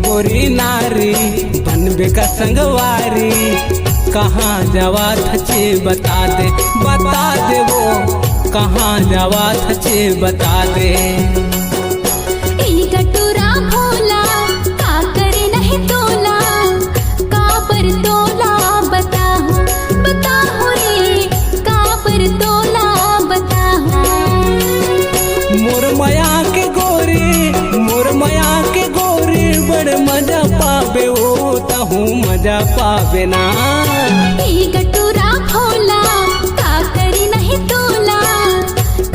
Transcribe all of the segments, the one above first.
गोरी नारी बनबे का संगवारी, कहाँ जावा थचे बता दे वो, कहाँ जावा थचे बता दे। गटूरा भोला का करे नहीं तोला, का पर तोला बताहु रे, का पर तोला बताहु। मोर माया के गोरी बड़ मजा पाबे ओ तहू मजा पाबे ना। गटूरा भोला का करे नहीं तोला,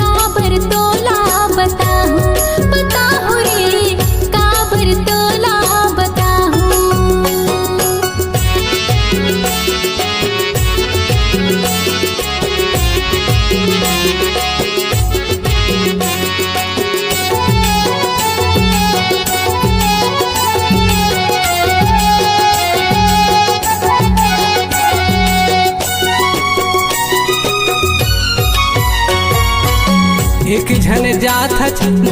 का पर तोला बताहु रे, का पर तोला बताहु। एक झन जात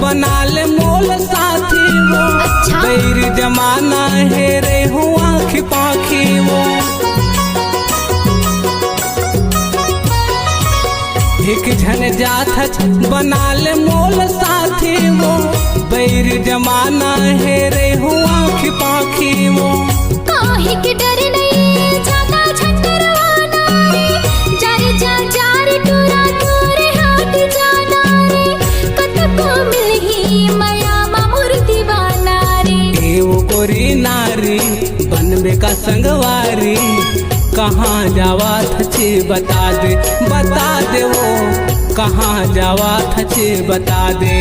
बना ले मोल साथी वो, अच्छा। बैर जमाना है रे हो आँखी पाखी वो। एक झन जात बना ले मोल साथी वो, बैर जमाना है रे हो आँखी पाखी वो। काहे के डर नहीं जाता झंडरवाना रे, जार टूरा तोरे हाथ जाना रे, कतको मिलही माया मामुर दीवाना रे। एवो गोरी नारी बनबे का संगवारी, कहाँ जावा थचे बता दे वो, कहाँ जावा थचे बता दे।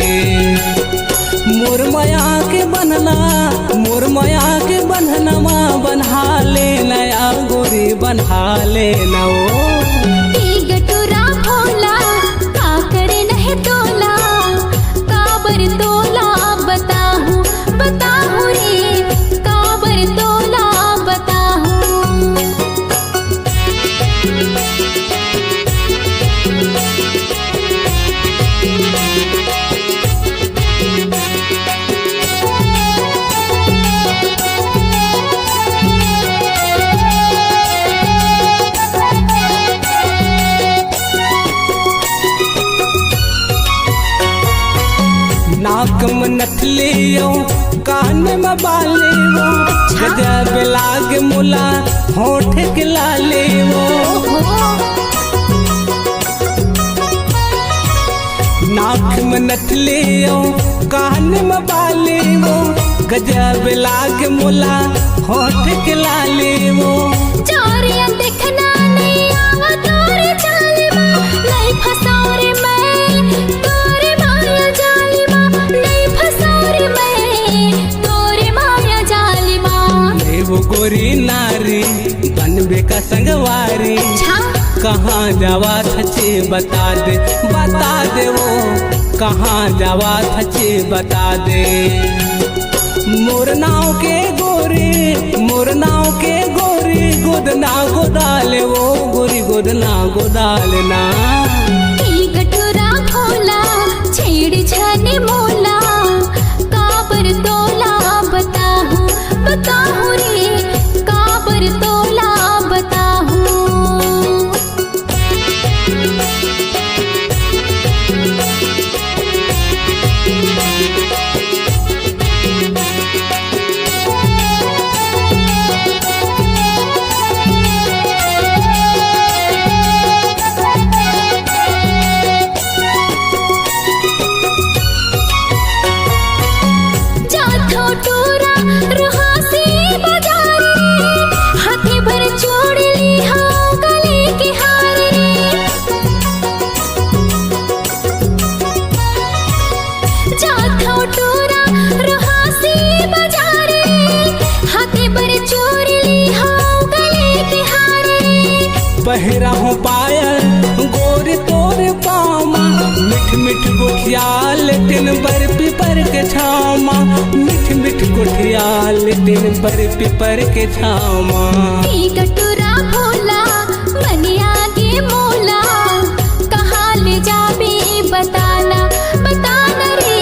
मोर माया के बननमा बन्हा ले नया गोरी बन्हा ले न वो। गटूरा भोला का करे नहीं तोला, का बर तोला बताहु रे, का बर तोला बताहु। नाक में नथलियो कान में बाले वो, गजब लाग मुला होठ के लाले वो। नाक में नथलियो कान में बाले वो, गजब लाग मुला होठ के लाले वो। चोरिया देखना नहीं आवा तोरे जालिमा, नहीं फसाओ रे मैं तोरे माया जालिमा, नहीं फसाओ रे मैं तोरे माया जालिमा। वो गोरी नारी बनबे का संगवारी, कहाँ जावा थचे बता दे वो, कहाँ जावा थचे बता दे। मोर नाव के गोरी गोदना गोदाले वो, गोरी गोदना गोदाले ना। गटूरा भोला छेड़ छाने मोला, का पर तोला बताहु रे, का पर तोला बताहु। पहरा हो पायल गोरी तोरे पामा, मिठ गुठिया लेकिन बर्फी पर के छामा। मिठ मिठ कोठियाल दिन पर पिपर के छावा। ई गटुरा भोला मनिया के मोला कहाँ ले जाबे बताना बताना रे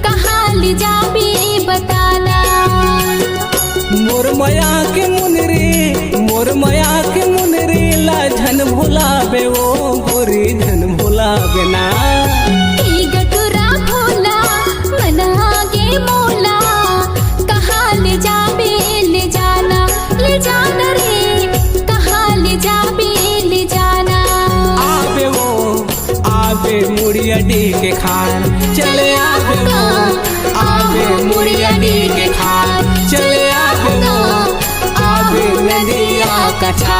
कहाँ ले जाबे बताना। मोर माया के मुनरे मोर माया के मुनरे ला झन भुलावे वो गोरी झन भुलावे ना। ई गटुरा भोला मना के मोला कहाँ ले जाबे ले जाना रे कहाँ ले जाबे ले जाना। आवे वो आवे मुड़िया डी के खान चले आवे वो आवे मुड़िया डी के खान चले आवे वो आवे नदिया कछा।